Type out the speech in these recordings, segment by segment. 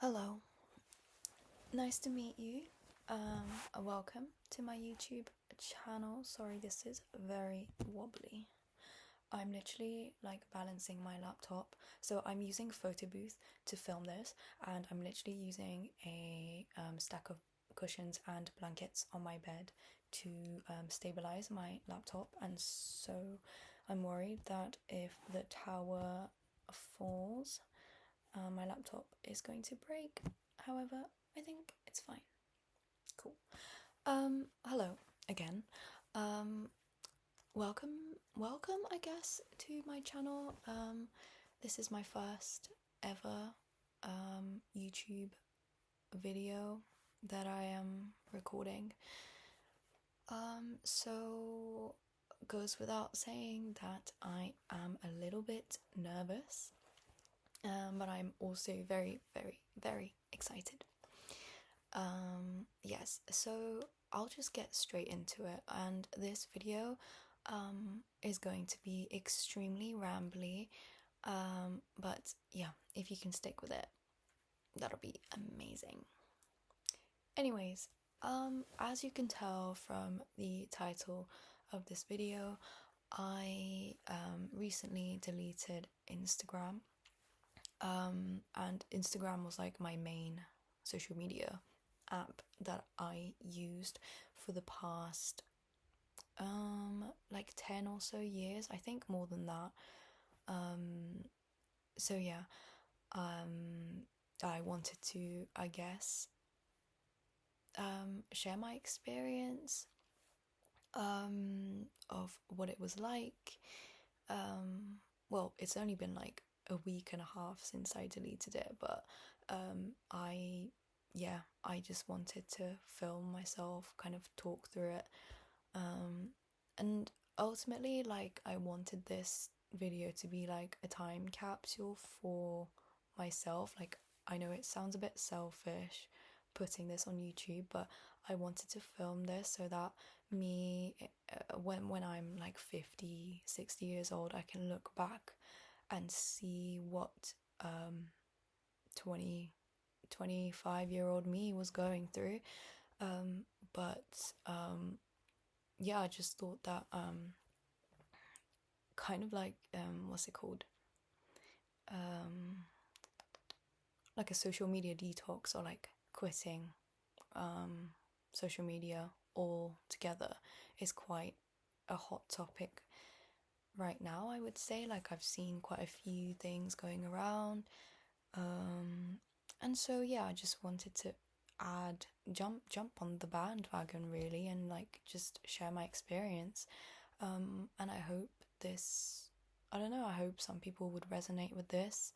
Hello, nice to meet you. Welcome to my YouTube channel. Sorry, this is very wobbly. I'm literally like balancing my laptop, so I'm using photo booth to film this, and I'm literally using a stack of cushions and blankets on my bed to stabilize my laptop, and so I'm worried that if the tower falls, my laptop is going to break. However, I think it's fine. Cool. Hello again. Um, welcome, I guess, to my channel. This is my first ever YouTube video that I am recording. So goes without saying that I am a little bit nervous, but I'm also very, very, very excited. Yes, so I'll just get straight into it, and this video is going to be extremely rambly, but yeah, if you can stick with it, that'll be amazing. Anyways, as you can tell from the title of this video, I recently deleted Instagram, and Instagram was like my main social media app that I used for the past like 10 or so years, I think more than that. So yeah, I wanted to, I guess, share my experience of what it was like. Well, it's only been like a week and a half since I deleted it, but I just wanted to film myself, kind of talk through it, and ultimately, like, I wanted this video to be like a time capsule for myself. Like, I know it sounds a bit selfish putting this on YouTube, but I wanted to film this so that me, when I'm like 50, 60 years old, I can look back and see what 20, 25-year-old me was going through. But yeah, I just thought that kind of like what's it called? Like a social media detox, or like quitting social media altogether is quite a hot topic right now, I would say. Like, I've seen quite a few things going around, and so yeah, I just wanted to jump on the bandwagon, really, and like just share my experience. And I hope this, I don't know, I hope some people would resonate with this,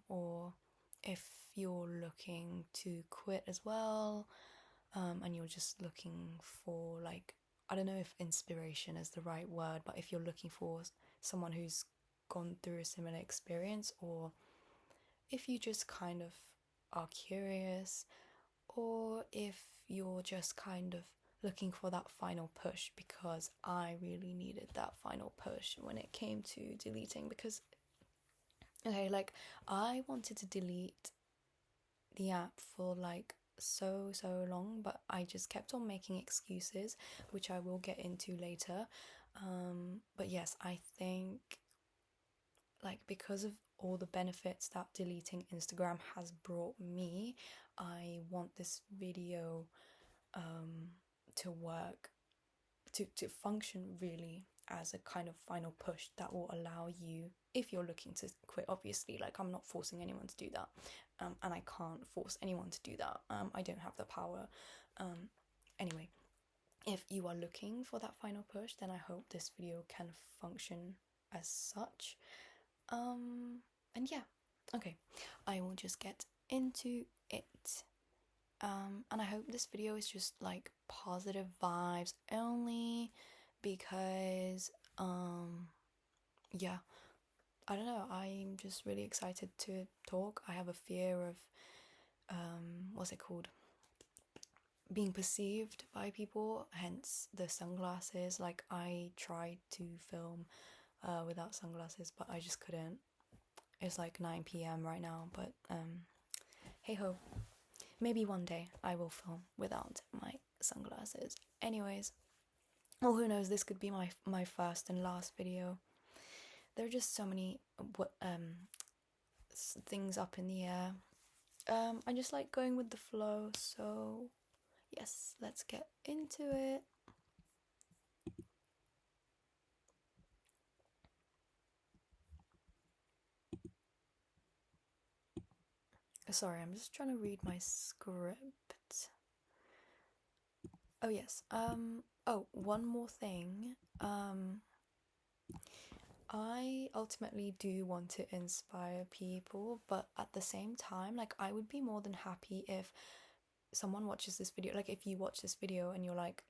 or if you're looking to quit as well, and you're just looking for, like, I don't know if inspiration is the right word, but if you're looking for someone who's gone through a similar experience, or if you just kind of are curious, or if you're just kind of looking for that final push, because I really needed that final push when it came to deleting. Because, okay, like, I wanted to delete the app for like so long, but I just kept on making excuses, which I will get into later. But yes, I think, like, because of all the benefits that deleting Instagram has brought me, I want this video to work, to function really as a kind of final push that will allow you, if you're looking to quit, obviously, like, I'm not forcing anyone to do that, and I can't force anyone to do that. I don't have the power. Anyway, if you are looking for that final push, then I hope this video can function as such. And yeah, okay, I will just get into it. And I hope this video is just like positive vibes only, because yeah, I don't know, I'm just really excited to talk. I have a fear of what's it called, being perceived by people, hence the sunglasses. Like, I tried to film without sunglasses, but I just couldn't. It's like 9 p.m. right now, but hey ho, maybe one day I will film without my sunglasses. Anyways, well, who knows, this could be my first and last video. There are just so many things up in the air. I just like going with the flow, so yes, let's get into it. Sorry, I'm just trying to read my script. Oh yes. Oh, one more thing. I ultimately do want to inspire people, but at the same time, like, I would be more than happy if someone watches this video, like if you watch this video and you're like,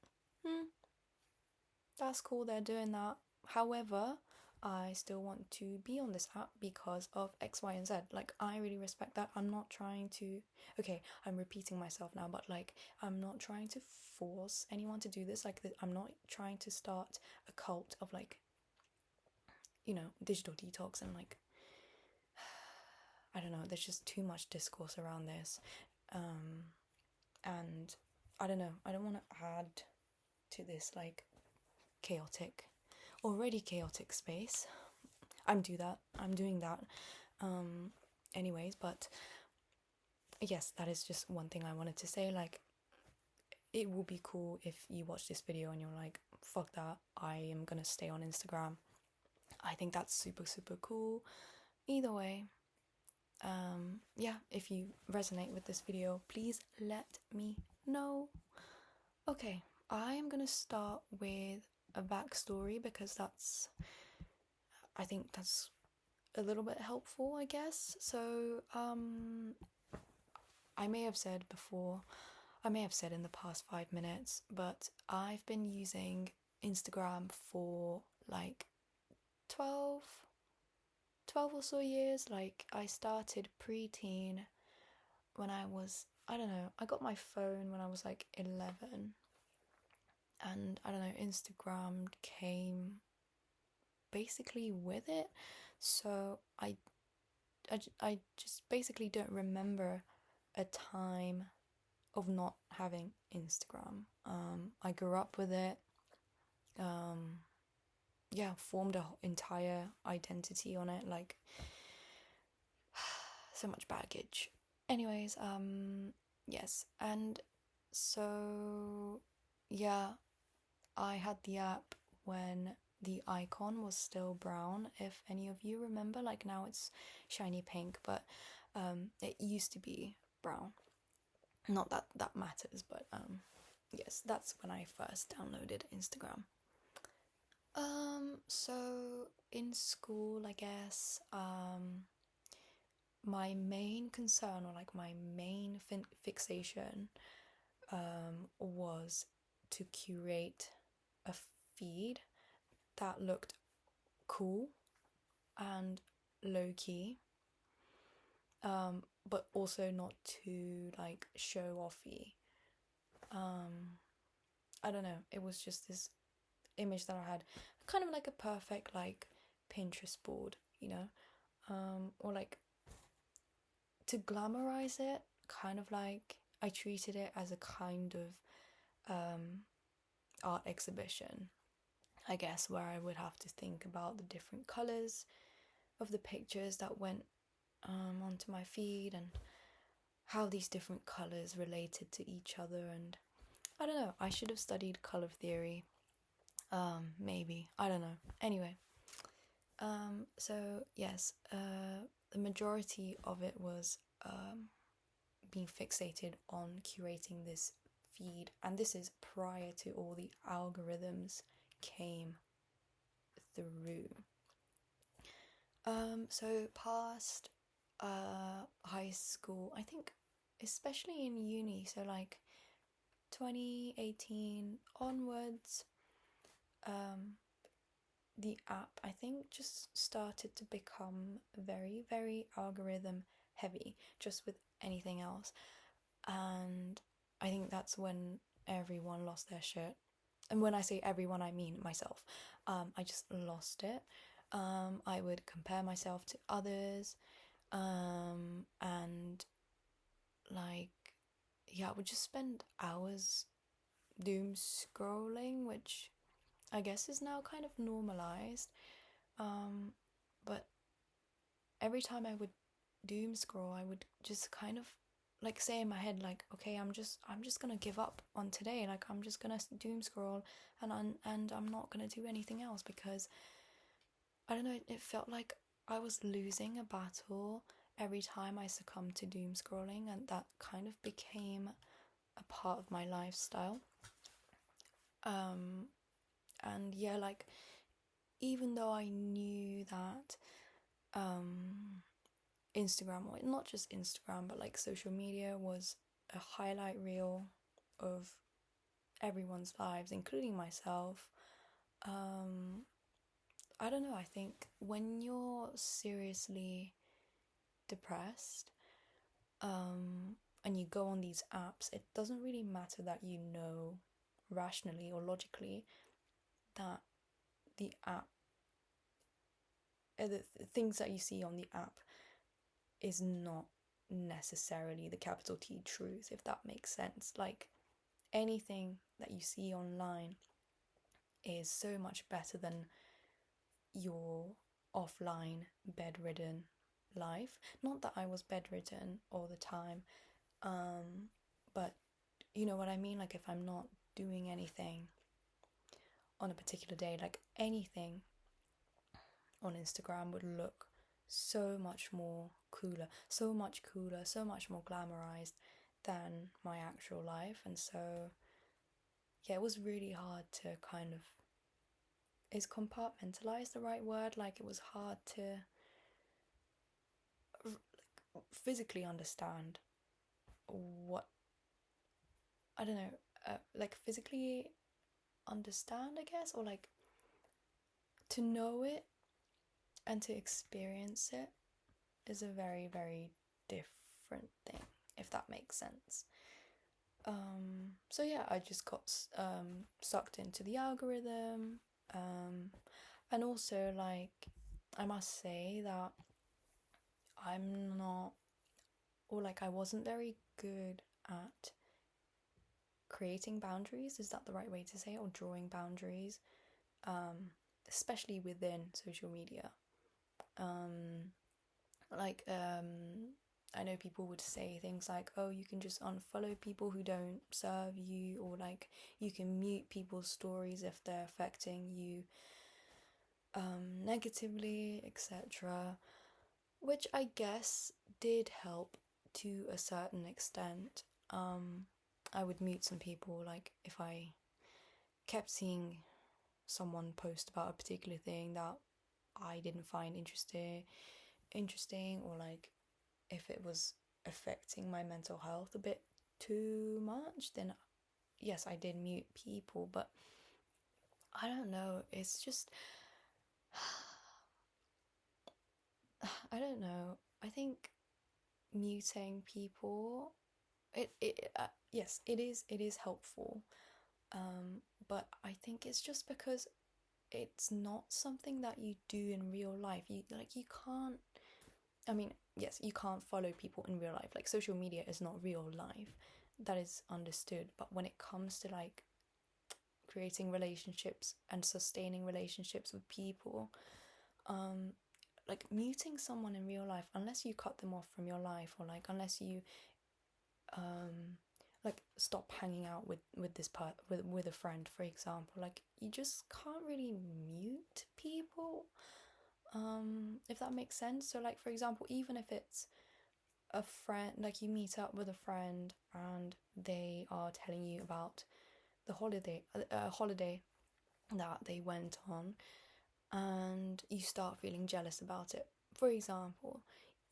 that's cool, they're doing that. However, I still want to be on this app because of X, Y, and Z. Like, I really respect that. I'm not trying to, okay, I'm repeating myself now, but like, I'm not trying to force anyone to do this. Like, I'm not trying to start a cult of like, you know, digital detox and like, I don't know, there's just too much discourse around this. And I don't know, I don't want to add to this like already chaotic space. I'm doing that. Anyways, but yes, that is just one thing I wanted to say. Like, it will be cool if you watch this video and you're like, fuck that, I am gonna stay on Instagram. I think that's super, super cool. Either way, yeah, if you resonate with this video, please let me know. Okay, I'm gonna start with a backstory because I think that's a little bit helpful, I guess. So, I may have said in the past 5 minutes, but I've been using Instagram for like 12 or so years. Like, I started pre-teen when I was, I don't know, I got my phone when I was like 11, and I don't know, Instagram came basically with it. So I just basically don't remember a time of not having Instagram. I grew up with it. Yeah, formed an entire identity on it. Like, so much baggage. Anyways, yes, and so yeah, I had the app when the icon was still brown, if any of you remember. Like, now it's shiny pink, but it used to be brown. Not that that matters, but yes, that's when I first downloaded Instagram. So in school, I guess, my main concern, or like my main fixation, was to curate a feed that looked cool and low key, but also not too like show offy. I don't know, it was just this image that I had, kind of like a perfect like Pinterest board, you know, or like, to glamorize it, kind of like I treated it as a kind of art exhibition, I guess, where I would have to think about the different colours of the pictures that went onto my feed, and how these different colours related to each other. And I don't know, I should have studied colour theory. Maybe, I don't know. Anyway, so yes, the majority of it was being fixated on curating this feed, and this is prior to all the algorithms came through. So past high school, I think, especially in uni, so like 2018 onwards, the app, I think, just started to become very, very algorithm heavy, just with anything else. And I think that's when everyone lost their shit. And when I say everyone, I mean myself. I just lost it. I would compare myself to others, and yeah, I would just spend hours doom scrolling, which I guess is now kind of normalized. But every time I would doom scroll, I would just kind of like say in my head like, okay, I'm just gonna give up on today. Like I'm just gonna doom scroll, and I'm not gonna do anything else because I don't know. It felt like I was losing a battle every time I succumbed to doom scrolling, and that kind of became a part of my lifestyle. Um, and yeah, like even though I knew that Instagram, or not just Instagram, but like social media was a highlight reel of everyone's lives, including myself. Um, I don't know, I think when you're seriously depressed, and you go on these apps, it doesn't really matter that you know rationally or logically that the app, the things that you see on the app is not necessarily the capital T truth, if that makes sense. Like anything that you see online is so much better than your offline bedridden life. Not that I was bedridden all the time, but you know what I mean? Like if I'm not doing anything on a particular day, like anything on Instagram would look so much more cooler, so much cooler, so much more glamorized than my actual life. And so, yeah, it was really hard to kind of, is compartmentalize the right word? Like it was hard to physically understand what, I don't know, like physically understand, I guess, or like to know it and to experience it is a very, very different thing, if that makes sense. So yeah, I just got sucked into the algorithm, and also like I must say that I'm not, or like I wasn't very good at creating boundaries. Is that the right way to say it? Or drawing boundaries, um, especially within social media. Um, like I know people would say things like, oh, you can just unfollow people who don't serve you, or like you can mute people's stories if they're affecting you negatively, etc. Which I guess did help to a certain extent. I would mute some people, like if I kept seeing someone post about a particular thing that I didn't find interesting, or like if it was affecting my mental health a bit too much, then yes, I did mute people. But I don't know, it's just I don't know. I think muting people, yes, it is helpful, but I think it's just because it's not something that you do in real life. You can't, I mean, yes, you can't follow people in real life. Like social media is not real life. That is understood. But when it comes to like creating relationships and sustaining relationships with people, um, like muting someone in real life, unless you cut them off from your life, or like unless you like stop hanging out with this part with a friend, for example, like you just can't really mute people, if that makes sense. So like for example, even if it's a friend, like you meet up with a friend and they are telling you about the holiday that they went on, and you start feeling jealous about it, for example,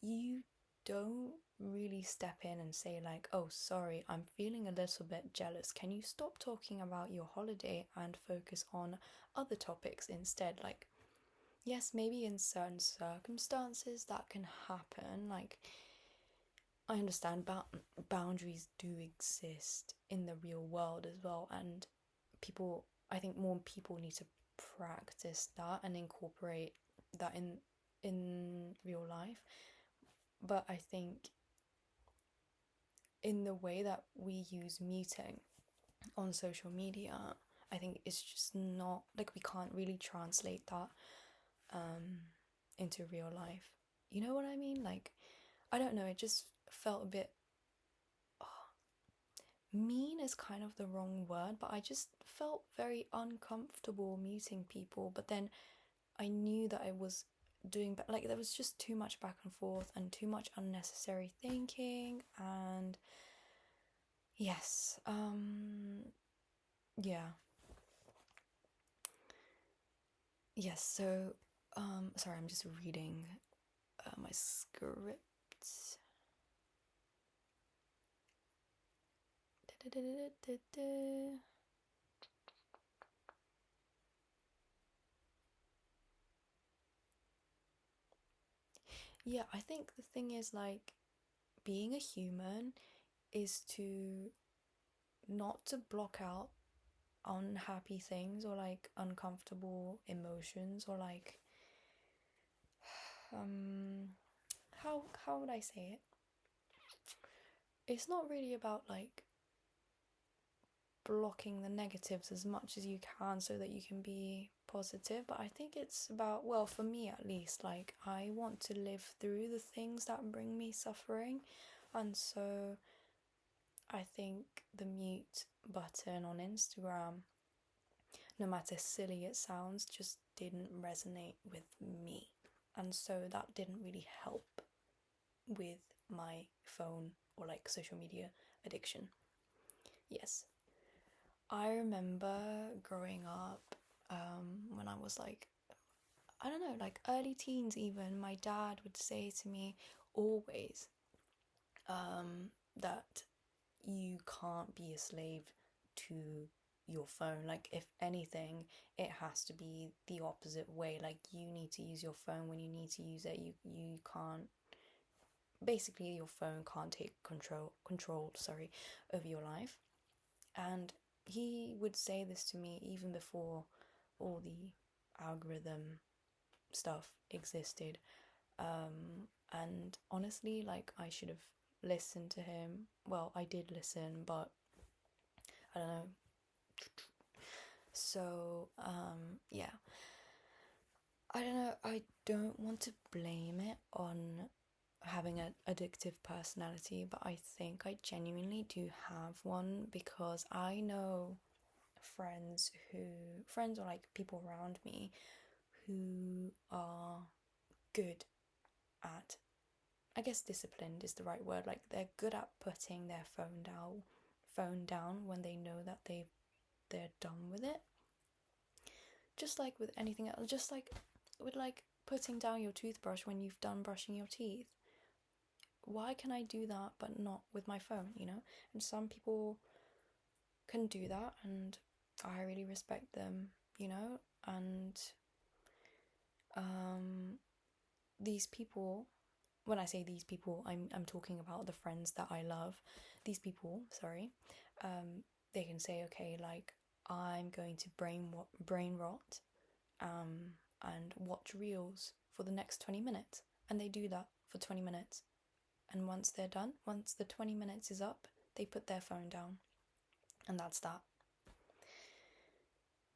you don't really step in and say like, oh, sorry, I'm feeling a little bit jealous, can you stop talking about your holiday and focus on other topics instead? Like, yes, maybe in certain circumstances that can happen. Like, I understand boundaries do exist in the real world as well, and people, I think more people need to practice that and incorporate that in real life. But I think in the way that we use muting on social media, I think it's just not like we can't really translate that um, into real life. You know what I mean? Like, I don't know, it just felt a bit mean is kind of the wrong word, but I just felt very uncomfortable muting people. But then I knew that I was doing, like, there was just too much back and forth and too much unnecessary thinking. And yes, yeah, yes. So, sorry, I'm just reading my script. Yeah, I think the thing is, like, being a human is to not to block out unhappy things or like uncomfortable emotions or like um how would I say it? It's not really about like blocking the negatives as much as you can so that you can be positive, but I think it's about, well, for me at least, like I want to live through the things that bring me suffering, and so I think the mute button on Instagram, no matter silly it sounds, just didn't resonate with me. And so that didn't really help with my phone or like social media addiction. Yes. I remember growing up when I was like, I don't know, like early teens even, my dad would say to me always that you can't be a slave to your phone. Like, if anything, it has to be the opposite way. Like, you need to use your phone when you need to use it. You can't, basically your phone can't take control of your life. And he would say this to me even before all the algorithm stuff existed. And honestly, like, I should have listened to him. Well, I did listen, but I don't know. So, yeah. I don't know. I don't want to blame it on having an addictive personality, but I think I genuinely do have one because I know friends or like people around me who are good at, I guess disciplined is the right word, like they're good at putting their phone down when they know that they're done with it. Just like with anything else, just like with like putting down your toothbrush when you've done brushing your teeth. Why can I do that but not with my phone, you know? And some people can do that, and I really respect them, you know? And um these people, when I say these people, I'm talking about the friends that I love. These people, sorry, they can say, okay, like I'm going to brain rot, and watch reels for the next 20 minutes, and they do that for 20 minutes, and once they're done, once the 20 minutes is up, they put their phone down, and that's that.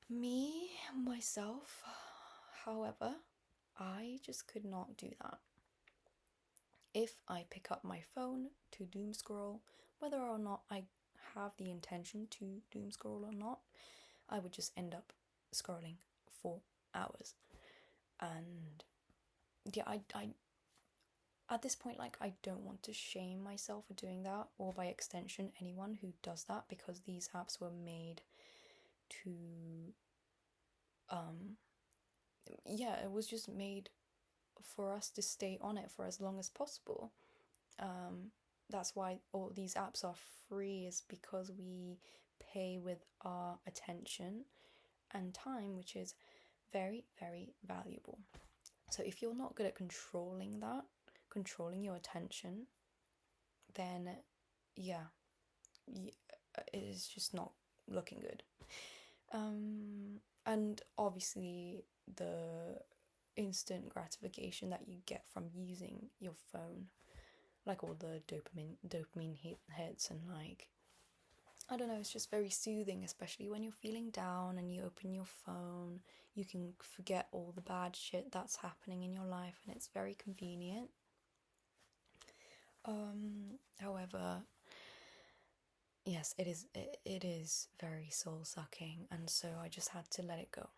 Me myself, however, I just could not do that. If I pick up my phone to doom scroll, whether or not I have the intention to doom scroll or not, I would just end up scrolling for hours. And yeah, I at this point, like, I don't want to shame myself for doing that, or by extension anyone who does that, because these apps were made to um yeah, it was just made for us to stay on it for as long as possible. um that's why all these apps are free, is because we pay with our attention and time, which is very, very valuable. So if you're not good at controlling your attention, then yeah, it is just not looking good. And obviously the instant gratification that you get from using your phone like all the dopamine hits, and like, I don't know, it's just very soothing, especially when you're feeling down and you open your phone. You can forget all the bad shit that's happening in your life, and it's very convenient. However, yes, it is very soul sucking, and so I just had to let it go.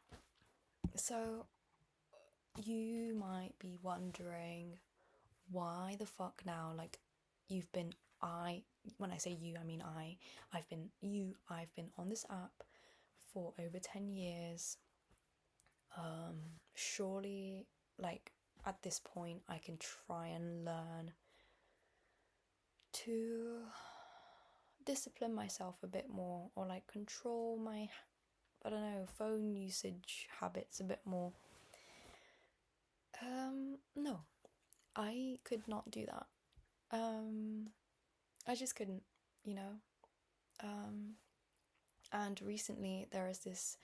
So you might be wondering, why the fuck now? Like, you've been I when I say you, I mean I've been on this app for over 10 years. Surely, like, at this point I can try and learn to discipline myself a bit more, or like control my, I don't know, phone usage habits a bit more. No, I could not do that. I just couldn't, you know. And recently there is this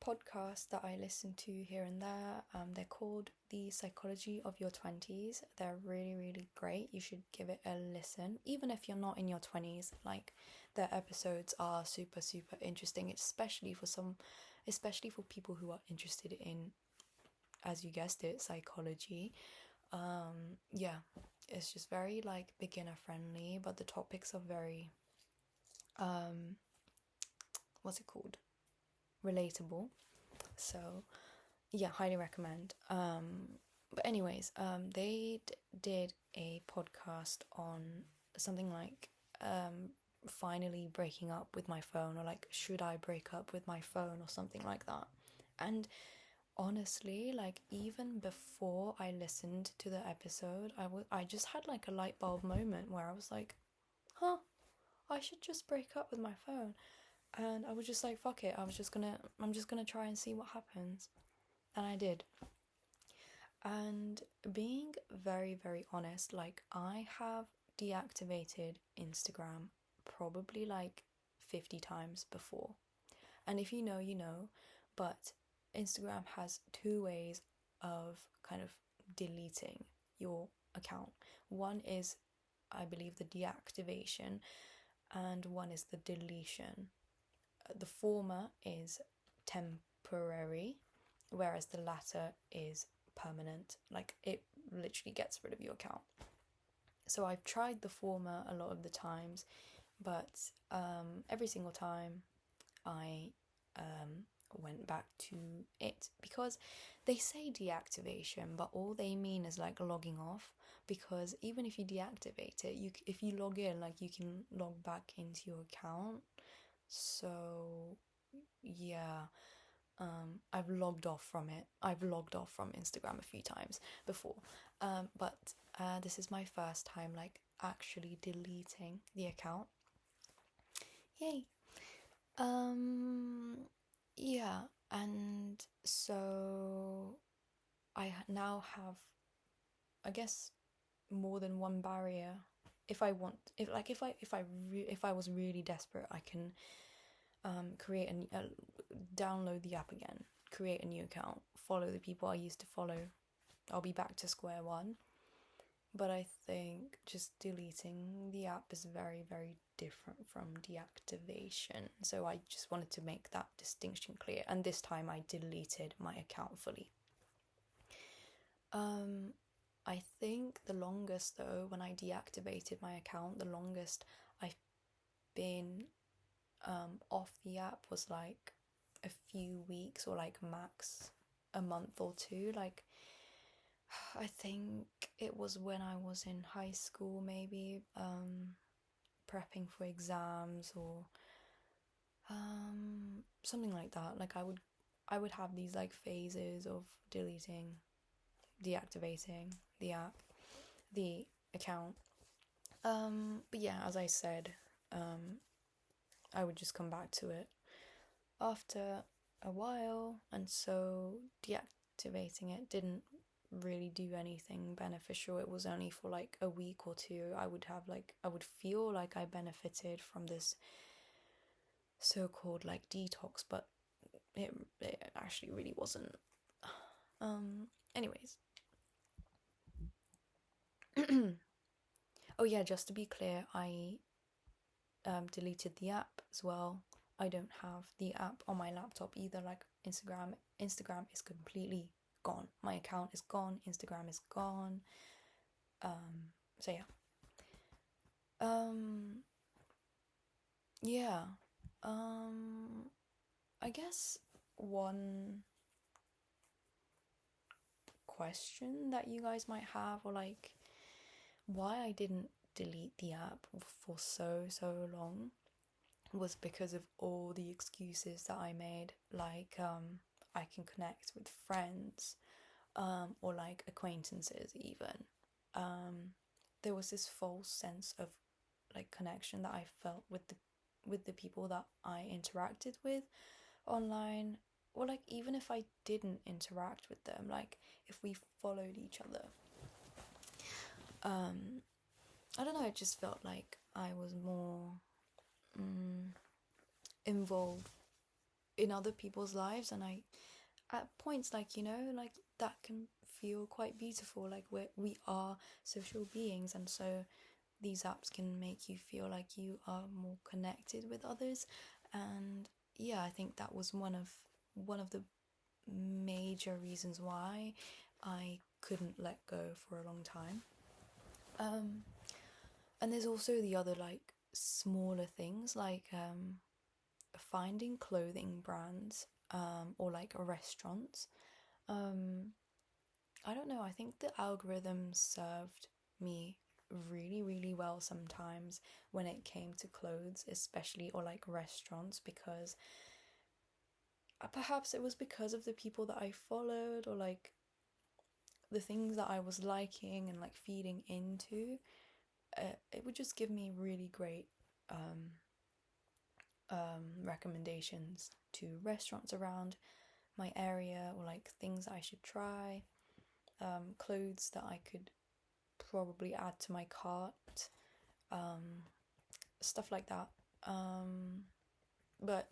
podcast that I listen to here and there. They're called The Psychology of Your 20s. They're really, really great. You should give it a listen, even if you're not in your 20s. Like, their episodes are super, super interesting, especially for people who are interested in, as you guessed it, psychology. Yeah, it's just very like beginner friendly, but the topics are very what's it called? Relatable. So yeah, highly recommend. But anyways, they did a podcast on something like finally breaking up with my phone, or like, should I break up with my phone, or something like that. And honestly, like, even before I listened to the episode, I just had like a light bulb moment where I was like, huh, I should just break up with my phone. And I was just like, fuck it, I'm just gonna try and see what happens. And I did. And being very, very honest, like, I have deactivated Instagram probably like 50 times before. And if you know, you know, but Instagram has two ways of kind of deleting your account. One is, I believe, the deactivation, and one is the deletion. The former is temporary, whereas the latter is permanent. Like, it literally gets rid of your account. So I've tried the former a lot of the times, but every single time I went back to it, because they say deactivation, but all they mean is like logging off. Because even if you deactivate it, if you log in, like, you can log back into your account. So yeah, I've logged off from it. I've logged off from Instagram a few times before, but this is my first time like actually deleting the account. Yay. Yeah, and so I now have, I guess, more than one barrier. If I want, if I was really desperate, I can create download the app again, create a new account, follow the people I used to follow. I'll be back to square one. But I think just deleting the app is very, very different from deactivation. So I just wanted to make that distinction clear. And this time I deleted my account fully. I think the longest, though, when I deactivated my account, the longest I've been off the app was like a few weeks, or like max a month or two. Like, I think it was when I was in high school, maybe, prepping for exams, or something like that. Like, I would have these like phases of deactivating the app, the account. But yeah, as I said, I would just come back to it after a while, and so deactivating it didn't really do anything beneficial. It was only for like a week or two. I would feel like I benefited from this so-called like detox, but it actually really wasn't. Anyways, Oh yeah, just to be clear, I deleted the app as well. I don't have the app on my laptop either. Like Instagram is completely gone. My account is gone. Instagram is gone. So yeah. Um, yeah. I guess one question that you guys might have, or like why I didn't delete the app for so long, was because of all the excuses that I made. Like, I can connect with friends, or like acquaintances even. There was this false sense of like connection that I felt with the people that I interacted with online, or like even if I didn't interact with them, like if we followed each other. I don't know, it just felt like I was more involved in other people's lives, and I at points, like, like that can feel quite beautiful, like we are social beings, and so these apps can make you feel like you are more connected with others. And yeah, I think that was one of the major reasons why I couldn't let go for a long time. And there's also the other like smaller things, like finding clothing brands, or like restaurants. I don't know, I think the algorithm served me really, really well sometimes when it came to clothes, especially, or like restaurants, because perhaps it was because of the people that I followed, or like the things that I was liking and like feeding into. It would just give me really great recommendations to restaurants around my area, or like things that I should try, clothes that I could probably add to my cart, stuff like that. But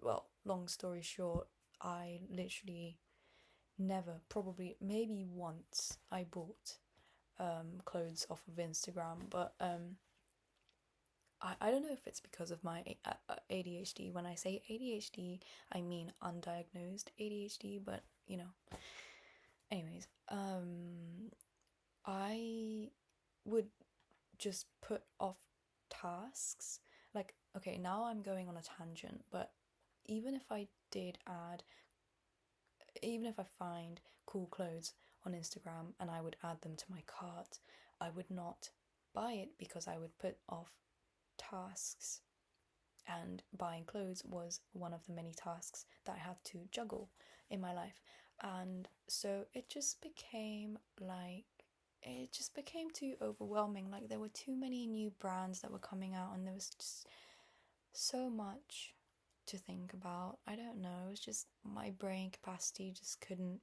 well, long story short, I literally never, probably maybe once, I bought clothes off of Instagram, but I don't know if it's because of my ADHD. When I say ADHD, I mean undiagnosed ADHD, but anyways, I would just put off tasks. Like, okay, now I'm going on a tangent, but even if I did add, even if I find cool clothes on Instagram and I would add them to my cart, I would not buy it because I would put off tasks. And buying clothes was one of the many tasks that I had to juggle in my life. And so it just became too overwhelming. Like, there were too many new brands that were coming out, and there was just so much to think about. I don't know, it was just my brain capacity just couldn't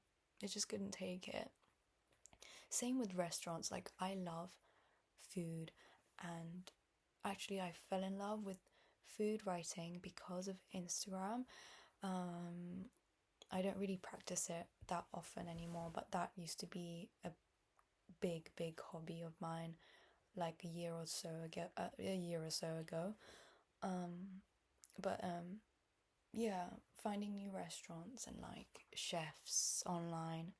take it. Same with restaurants. Like, I love food, and actually I fell in love with food writing because of Instagram. I don't really practice it that often anymore, but that used to be a big hobby of mine, like a year or so ago. But yeah, finding new restaurants and like chefs online,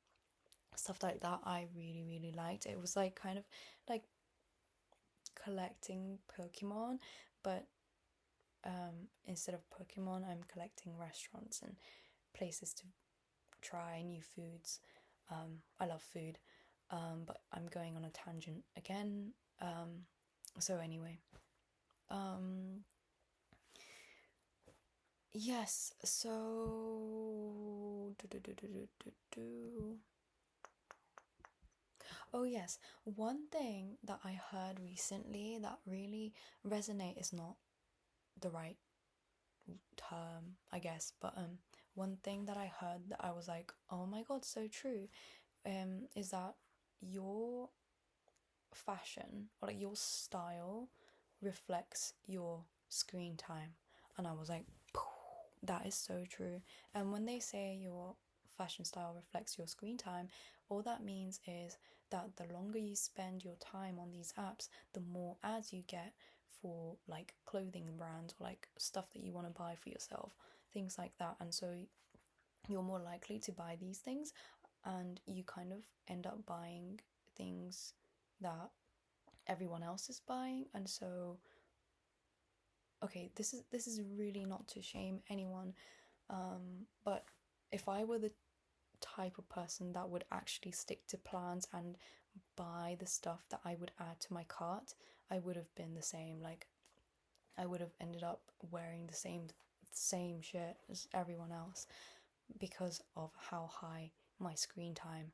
stuff like that, I really liked. It was like kind of like collecting Pokemon, but instead of Pokemon, I'm collecting restaurants and places to try new foods. I love food, but I'm going on a tangent again. So anyway, um, yes. So oh yes, one thing that I heard recently that really resonate is not the right term, I guess, but one thing that I heard that I was like, oh my god, so true, is that your fashion, or like your style, reflects your screen time. And I was like, that is so true. And when they say your fashion style reflects your screen time, all that means is that the longer you spend your time on these apps, the more ads you get for like clothing brands or like stuff that you want to buy for yourself, things like that. And so you're more likely to buy these things, and you kind of end up buying things that everyone else is buying. And so, okay, this is really not to shame anyone, but if I were the type of person that would actually stick to plans and buy the stuff that I would add to my cart, I would have been the same. Like, I would have ended up wearing the same shit as everyone else because of how high my screen time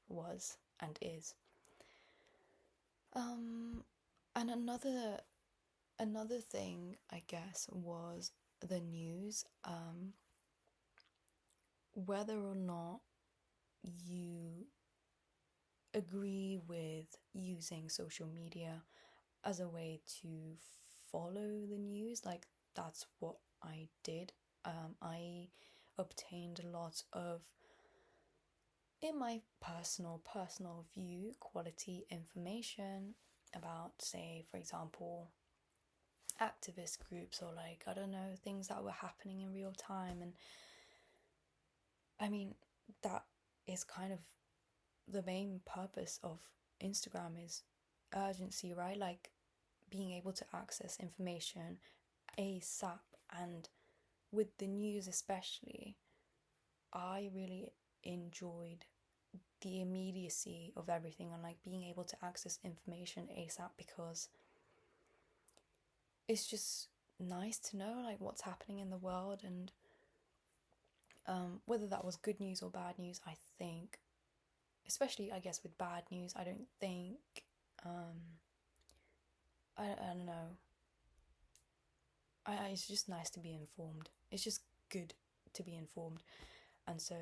was and is. And another thing, I guess, was the news. Whether or not you agree with using social media as a way to follow the news, like that's what I did. I obtained a lot of, in my personal view, quality information about, say, for example, activist groups, or like, I don't know, things that were happening in real time. And I mean, that is kind of the main purpose of Instagram, is urgency, right? Like being able to access information ASAP. And with the news especially, I really enjoyed the immediacy of everything, and like being able to access information ASAP, because it's just nice to know like what's happening in the world. And whether that was good news or bad news, I think, especially I guess with bad news, I don't think I don't know, it's just nice to be informed. It's just good to be informed. And so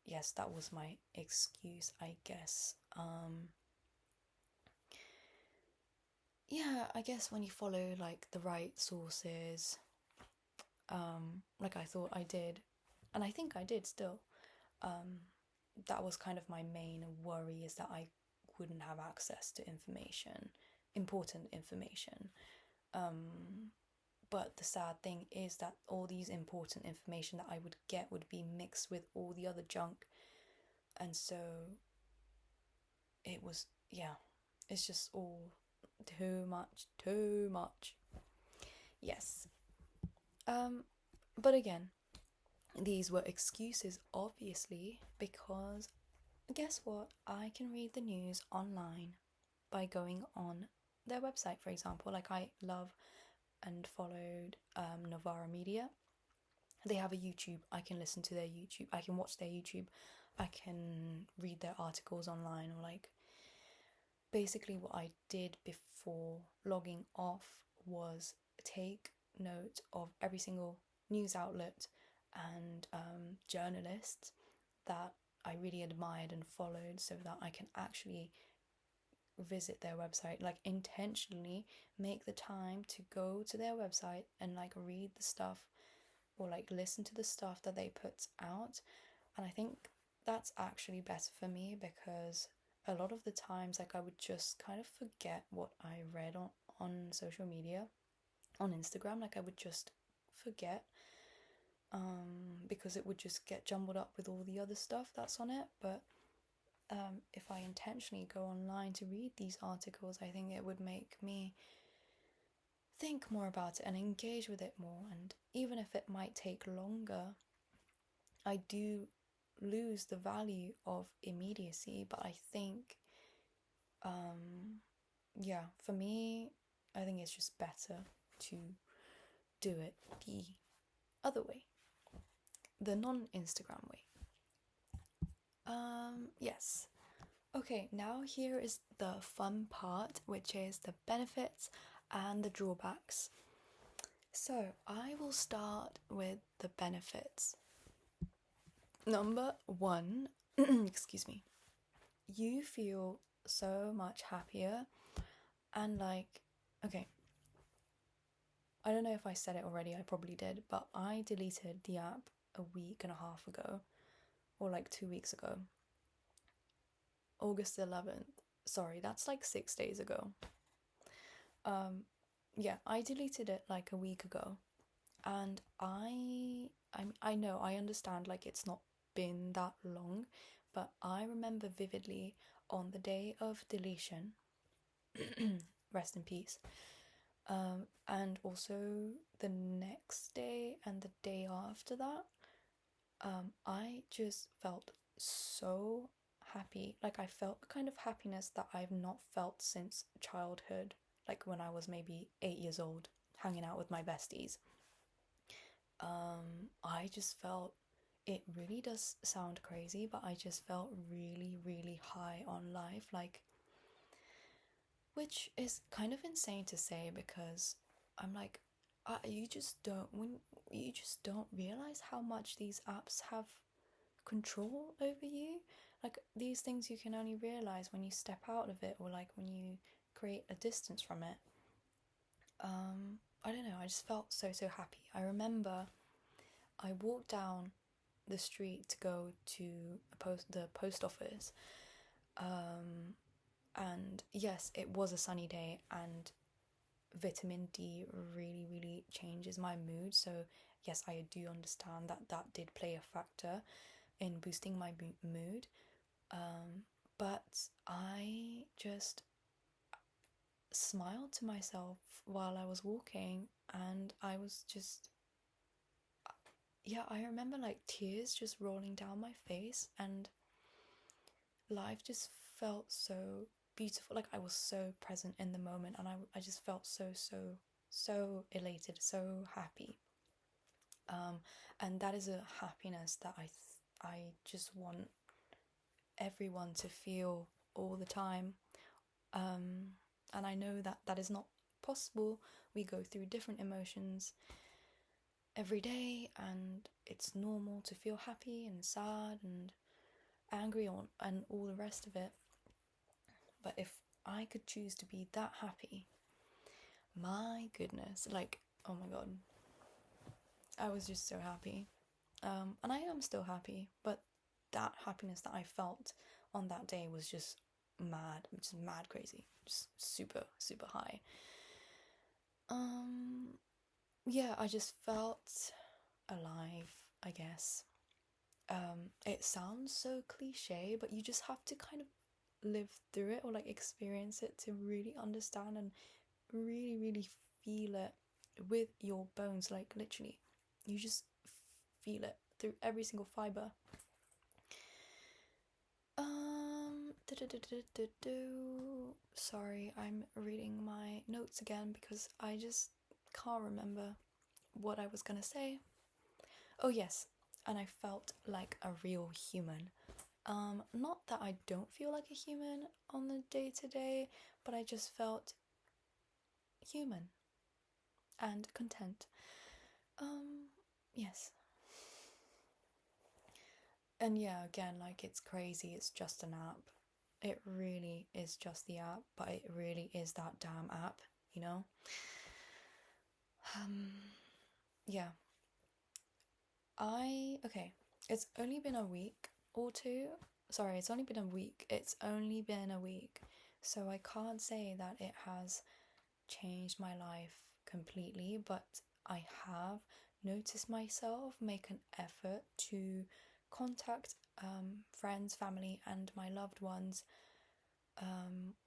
yes, that was my excuse, I guess. Yeah, I guess when you follow like the right sources, like I thought I did, and I think I did still, that was kind of my main worry, is that I wouldn't have access to information, important information. But the sad thing is that all these important information that I would get would be mixed with all the other junk. And so it was, yeah, it's just all too much, too much. Yes. But again, these were excuses, obviously, because guess what? I can read the news online by going on their website, for example. Like, I love and followed Novara Media. They have a YouTube. I can listen to their YouTube. I can watch their YouTube. I can read their articles online, or like, basically what I did before logging off was take note of every single news outlet and journalists that I really admired and followed, so that I can actually visit their website, like intentionally make the time to go to their website and like read the stuff, or like listen to the stuff that they put out. And I think that's actually better for me, because a lot of the times, like, I would just kind of forget what I read on social media, on Instagram. Like, I would just forget, because it would just get jumbled up with all the other stuff that's on it. But if I intentionally go online to read these articles, I think it would make me think more about it and engage with it more. And even if it might take longer, I do lose the value of immediacy. But I think, yeah, for me, I think it's just better to do it the other way, the non-Instagram way. Yes. Okay, now here is the fun part, which is the benefits and the drawbacks. So I will start with the benefits. Number one, excuse me, you feel so much happier. And like, okay, I don't know if I said it already, I probably did, but I deleted the app a week and a half ago, or like 2 weeks ago, August 11th. sorry, that's like 6 days ago. Um, yeah, I deleted it like a week ago, and I know, I understand, like it's not been that long, but I remember vividly on the day of deletion, rest in peace, and also the next day and the day after that, I just felt so happy. Like I felt a kind of happiness that I've not felt since childhood, like when I was maybe 8 years old, hanging out with my besties. I just felt, it really does sound crazy, but I just felt really, really high on life, like, which is kind of insane to say because I'm like, you just don't realize how much these apps have control over you. Like these things you can only realize when you step out of it, or like when you create a distance from it. I don't know, I just felt so, so happy. I remember I walked down the street to go to the post office, and yes, it was a sunny day, and vitamin D really, really changes my mood. So yes, I do understand that that did play a factor in boosting my mood. But I just smiled to myself while I was walking, and I was just, yeah, I remember like tears just rolling down my face, and life just felt so beautiful. Like I was so present in the moment, and I just felt so, so, so elated, so happy. And that is a happiness that I just want everyone to feel all the time. And I know that that is not possible. We go through different emotions every day, and it's normal to feel happy and sad and angry and all the rest of it. But if I could choose to be that happy, my goodness, like, oh my god, I was just so happy. And I am still happy, but that happiness that I felt on that day was just mad crazy, just super, super high. Yeah, I just felt alive, I guess. It sounds so cliche, but you just have to kind of live through it, or like experience it, to really understand and really, really feel it with your bones. Like literally, you just feel it through every single fiber. Sorry, I'm reading my notes again because I just can't remember what I was gonna say. Oh yes, and I felt like a real human. Not that I don't feel like a human on the day to day, but I just felt human and content. Yes. And yeah, again, like it's crazy, it's just an app. It really is just the app, but it really is that damn app, you know? Um, yeah. Okay, it's only been a week or two. Sorry, it's only been a week. It's only been a week. So I can't say that it has changed my life completely, but I have noticed myself make an effort to contact friends, family, and my loved ones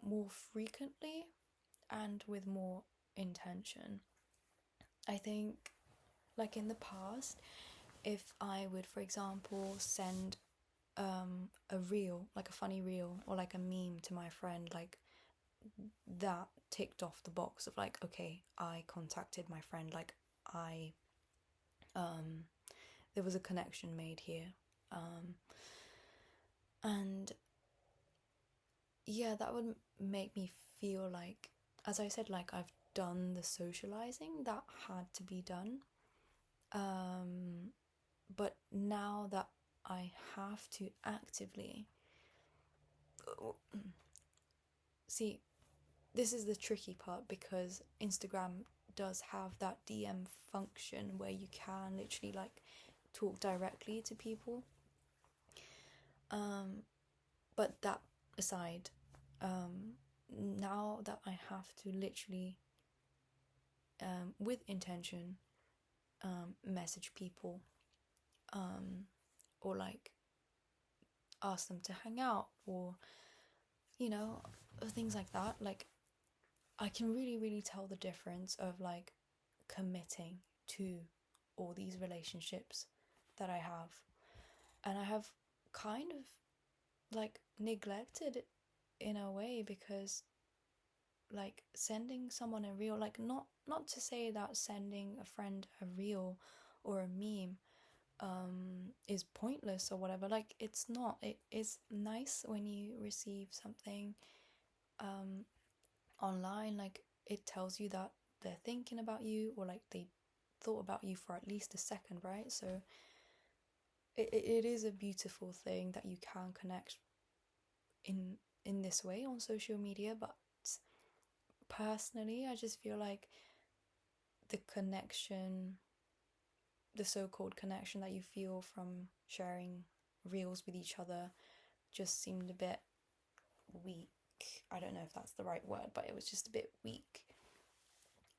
more frequently and with more intention. I think, like in the past, if I would, for example, send a reel, like a funny reel or like a meme to my friend, like that ticked off the box of like, okay, I contacted my friend, like I there was a connection made here. And yeah, that would make me feel like, as I said, like I've done the socializing that had to be done. But now that I have to actively see, this is the tricky part because Instagram does have that DM function where you can literally like talk directly to people. But that aside, now that I have to literally, with intention, message people, or like ask them to hang out, or things like that. Like, I can really, really tell the difference of like committing to all these relationships that I have. And I have kind of like neglected it in a way, because like sending someone a reel, like not to say that sending a friend a reel or a meme is pointless or whatever. Like, it's not. It is nice when you receive something online, like it tells you that they're thinking about you, or like they thought about you for at least a second, right? So it is a beautiful thing that you can connect in this way on social media. But personally, I just feel like the connection, the so-called connection that you feel from sharing reels with each other, just seemed a bit weak. I don't know if that's the right word, but it was just a bit weak.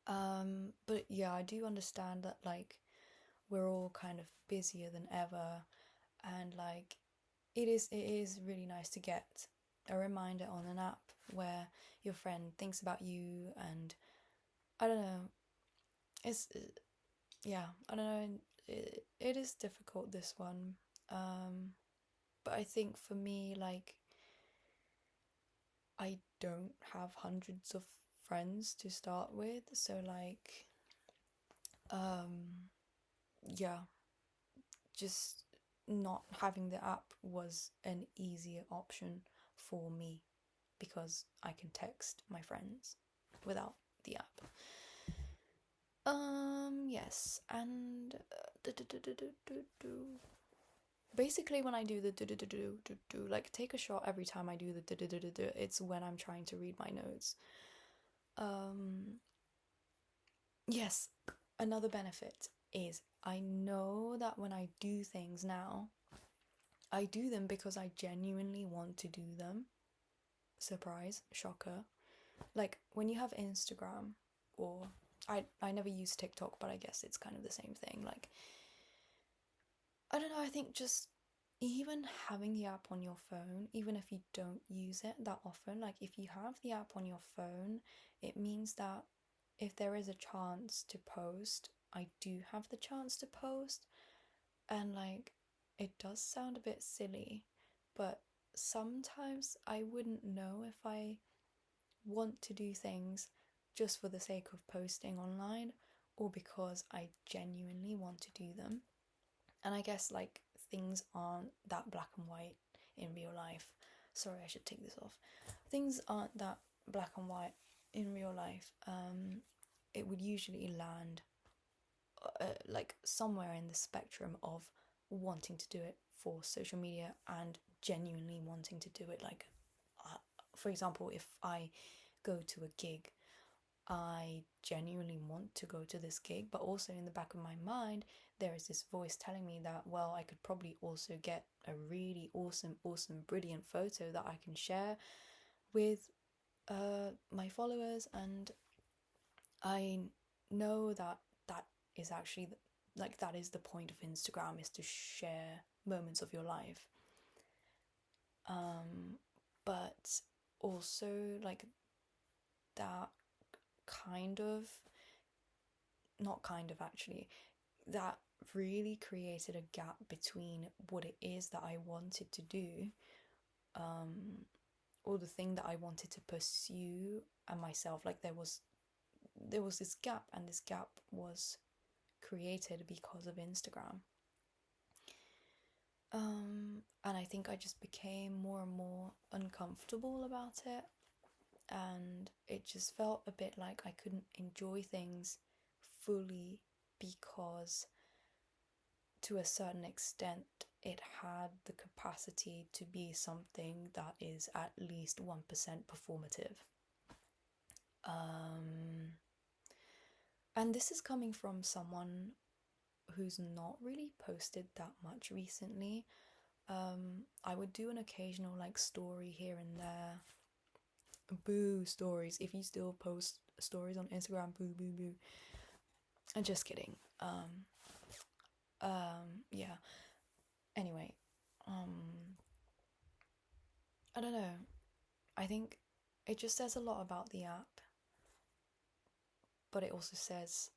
But yeah, I do understand that like we're all kind of busier than ever, and like it is really nice to get a reminder on an app where your friend thinks about you. And I don't know, it's yeah, I don't know, it is difficult, this one. But I think for me, like, I don't have hundreds of friends to start with, so like yeah, just not having the app was an easier option for me, because I can text my friends without the app. Yes, and basically when I do the like take a shot every time I do the it's when I'm trying to read my notes. Yes, another benefit is I know that when I do things now, I do them because I genuinely want to do them. Surprise, shocker. Like when you have Instagram, or I never use TikTok, but I guess it's kind of the same thing. Like, I don't know, I think just even having the app on your phone, even if you don't use it that often, like if you have the app on your phone, it means that if there is a chance to post, I do have the chance to post. And like, it does sound a bit silly, but sometimes I wouldn't know if I want to do things just for the sake of posting online, or because I genuinely want to do them. And I guess like things aren't that black and white in real life. Sorry, I should take this off. Things aren't that black and white in real life. It would usually land like somewhere in the spectrum of wanting to do it for social media and genuinely wanting to do it. Like, for example, if I go to a gig, I genuinely want to go to this gig, but also in the back of my mind, there is this voice telling me that, well, I could probably also get a really awesome, brilliant photo that I can share with my followers. And I know that that is actually like that is the point of Instagram, is to share moments of your life. But also like that kind of not kind of actually that really created a gap between what it is that I wanted to do, or the thing that I wanted to pursue, and myself. Like there was this gap, and this gap was created because of Instagram. And I think I just became more and more uncomfortable about it, and it just felt a bit like I couldn't enjoy things fully, because to a certain extent it had the capacity to be something that is at least 1% performative. And this is coming from someone who's not really posted that much recently. I would do an occasional like story here and there, Boo stories. If you still post stories on Instagram, boo boo boo. I'm just kidding. Yeah. Anyway, I don't know. I think it just says a lot about the app, but it also says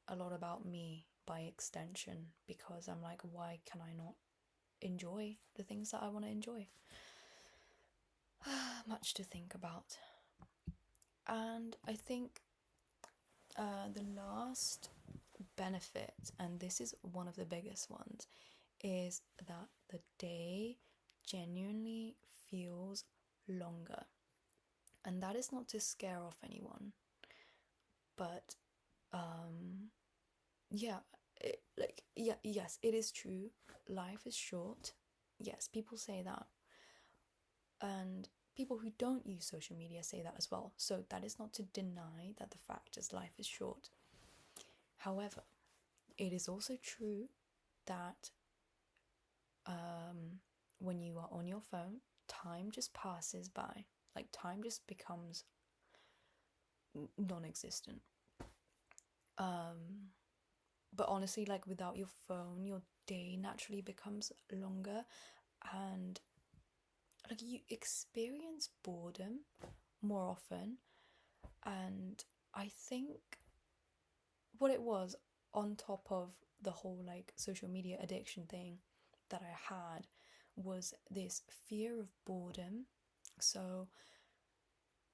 a lot about me by extension, because I'm like, why can I not enjoy the things that I want to enjoy? Much to think about. And I think the last benefit, and this is one of the biggest ones, is that the day genuinely feels longer. And that is not to scare off anyone, but yeah, yes, it is true. Life is short. Yes, people say that. And people who don't use social media say that as well. So that is not to deny that the fact is life is short. However, it is also true that when you are on your phone, time just passes by. Like, time just becomes non-existent. But honestly, like, without your phone, your day naturally becomes longer, and like you experience boredom more often. And I think what it was, on top of the whole like social media addiction thing that I had, was this fear of boredom. So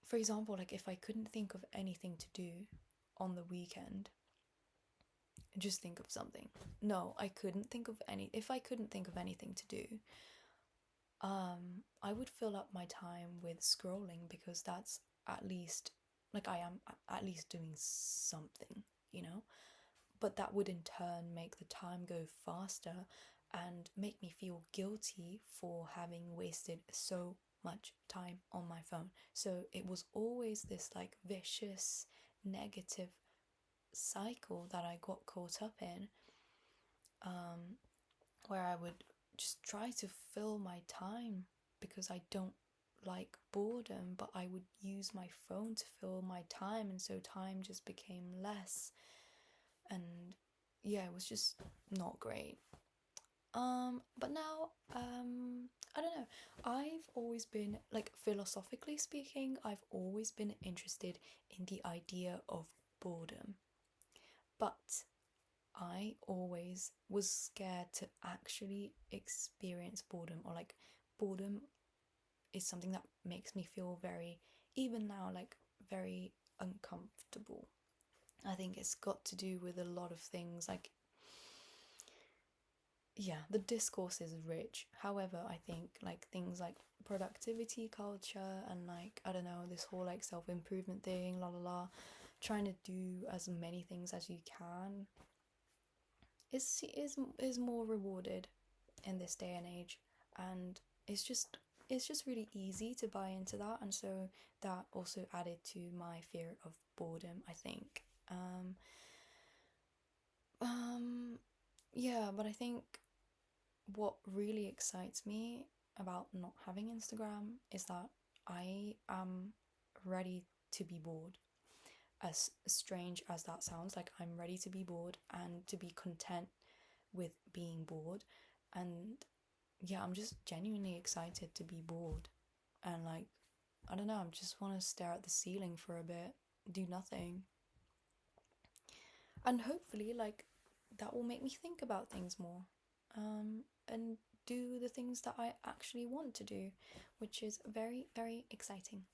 for example, like if I couldn't think of anything to do on the weekend, just think of something. No, I couldn't think of any. If I couldn't think of anything to do, I would fill up my time with scrolling, because that's at least, like, I am at least doing something, you know? But that would in turn make the time go faster and make me feel guilty for having wasted so much time on my phone. So it was always this like vicious negative cycle that I got caught up in, where I would just try to fill my time because I don't like boredom, but I would use my phone to fill my time, and so time just became less. And yeah, it was just not great. But now, I don't know. I've always been, like, philosophically speaking, I've always been interested in the idea of boredom. But I always was scared to actually experience boredom, or like boredom is something that makes me feel very, even now, like very uncomfortable. I think it's got to do with a lot of things, like, yeah, the discourse is rich. However, I think like things like productivity culture and, like, I don't know, this whole like self-improvement thing, la la la, trying to do as many things as you can is more rewarded in this day and age. And it's just really easy to buy into that, and so that also added to my fear of boredom, I think. Yeah, but I think what really excites me about not having Instagram is that I am ready to be bored. As strange as that sounds, like, I'm ready to be bored and to be content with being bored. And yeah, I'm just genuinely excited to be bored. And, like, I don't know, I just want to stare at the ceiling for a bit, do nothing. And hopefully, like, that will make me think about things more. And do the things that I actually want to do, which is very, very exciting.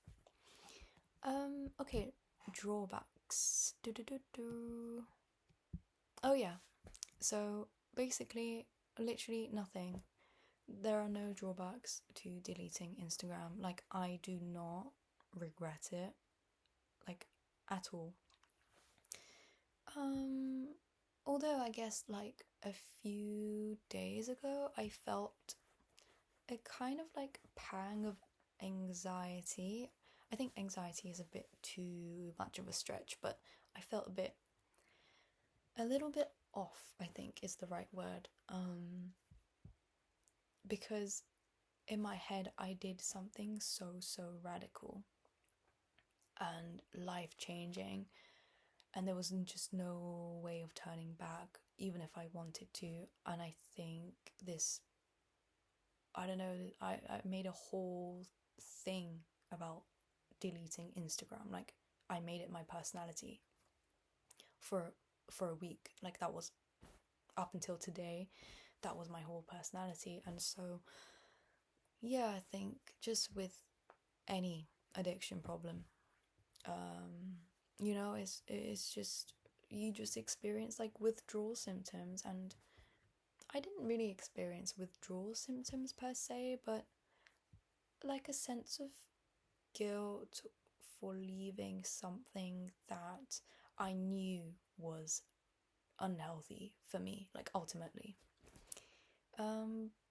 Okay, drawbacks. Do. Oh yeah. So basically, literally nothing. There are no drawbacks to deleting Instagram. Like, I do not regret it, like, at all. Um, Although I guess like a few days ago, I felt a kind of like pang of anxiety. I think anxiety is a bit too much of a stretch, but I felt a little bit off, I think is the right word. Because in my head I did something so radical. and life changing, and there was just no way of turning back, even if I wanted to. And I think this, I don't know, I made a whole thing about deleting Instagram. Like, I made it my personality for a week. Like, that was up until today, that was my whole personality. And so yeah, I think just with any addiction problem, it's just, you just experience like withdrawal symptoms. And I didn't really experience withdrawal symptoms per se, but like a sense of guilt for leaving something that I knew was unhealthy for me, like ultimately.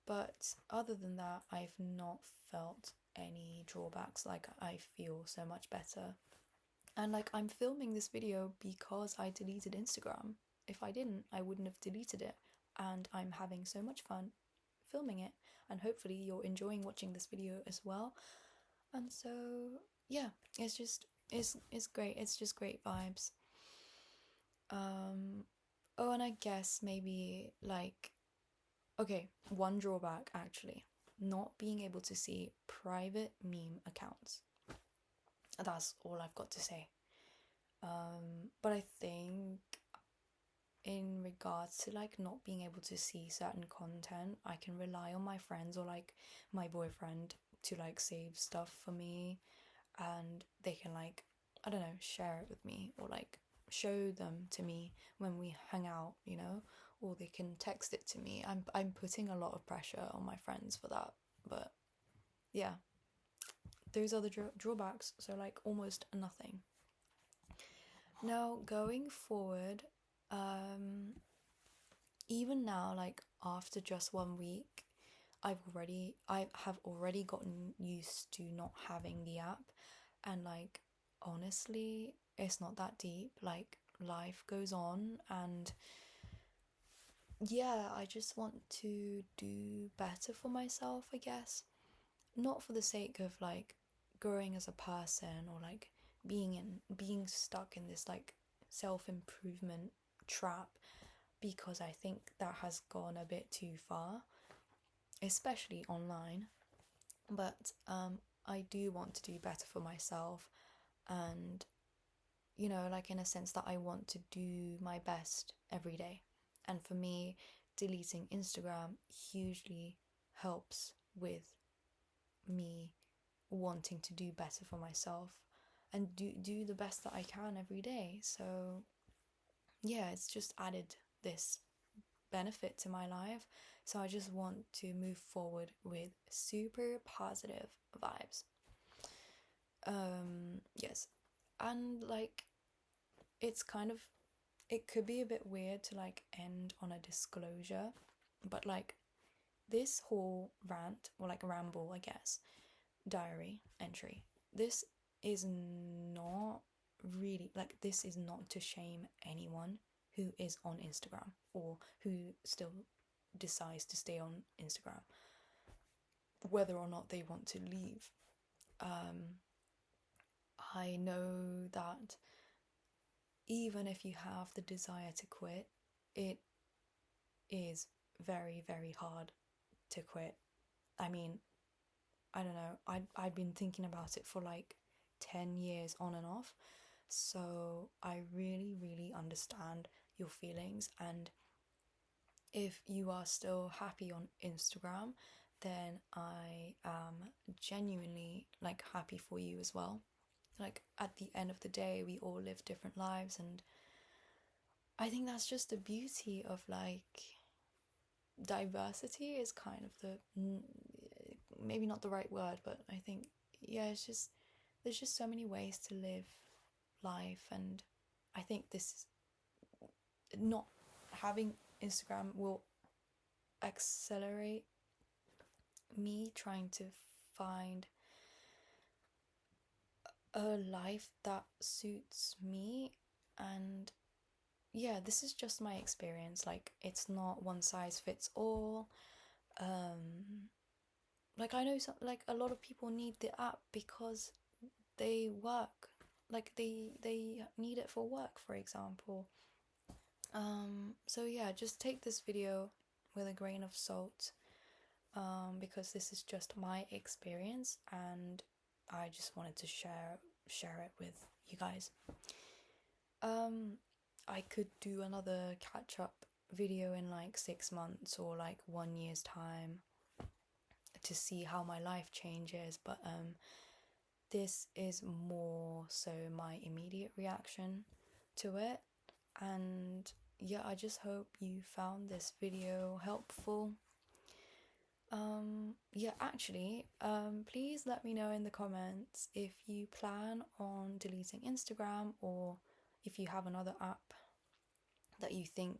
But other than that, I've not felt any drawbacks. Like, I feel so much better. And like, I'm filming this video because I deleted Instagram. If I didn't, I wouldn't have deleted it. And I'm having so much fun filming it. And hopefully you're enjoying watching this video as well. And so yeah, it's great. It's just great vibes. Oh, and I guess maybe like, okay, one drawback actually, not being able to see private meme accounts. That's all I've got to say. But I think in regards to like not being able to see certain content, I can rely on my friends or like my boyfriend to like save stuff for me, and they can like, I don't know, share it with me or like show them to me when we hang out, or they can text it to me. I'm putting a lot of pressure on my friends for that, but yeah, those are the drawbacks. So like almost nothing. Now going forward, even now, like after just 1 week, I have already gotten used to not having the app, and like honestly, it's not that deep. Like, life goes on, and yeah, I just want to do better for myself, I guess. Not for the sake of like growing as a person or like being stuck in this like self-improvement trap, because I think that has gone a bit too far, especially online. But I do want to do better for myself, and like in a sense that I want to do my best every day. And for me, deleting Instagram hugely helps with me wanting to do better for myself and do the best that I can every day. So yeah, it's just added this benefit to my life. So I just want to move forward with super positive vibes. Yes. And like, it's kind of, it could be a bit weird to like end on a disclosure, but like, this whole rant, or like ramble, I guess, diary entry, this is not really like, this is not to shame anyone who is on Instagram or who still decides to stay on Instagram, whether or not they want to leave. I know that even if you have the desire to quit, it is very, very hard to quit. I mean, I don't know, I've been thinking about it for like 10 years on and off, so I really, really understand your feelings. And if you are still happy on Instagram, then I am genuinely like happy for you as well. Like, at the end of the day, we all live different lives, and I think that's just the beauty of like diversity, is kind of the, maybe not the right word, but I think, yeah, it's just, there's just so many ways to live life. And I think this, not having Instagram will accelerate me trying to find a life that suits me. And yeah, this is just my experience. Like, it's not one size fits all. Like, I know some, like a lot of people need the app because they work like they need it for work, for example. So yeah, just take this video with a grain of salt, because this is just my experience and I just wanted to share it with you guys. I could do another catch up video in like 6 months or like 1 year's time to see how my life changes, but this is more so my immediate reaction to it. And yeah, I just hope you found this video helpful. Yeah, actually, please let me know in the comments if you plan on deleting Instagram, or if you have another app that you think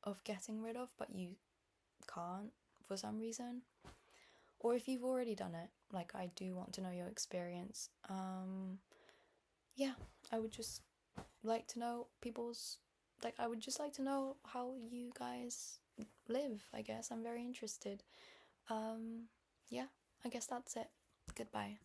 of getting rid of but you can't for some reason, or if you've already done it. Like, I do want to know your experience. Yeah, I would just like to know I would just like to know how you guys live, I guess. I'm very interested. Yeah, I guess that's it. Goodbye.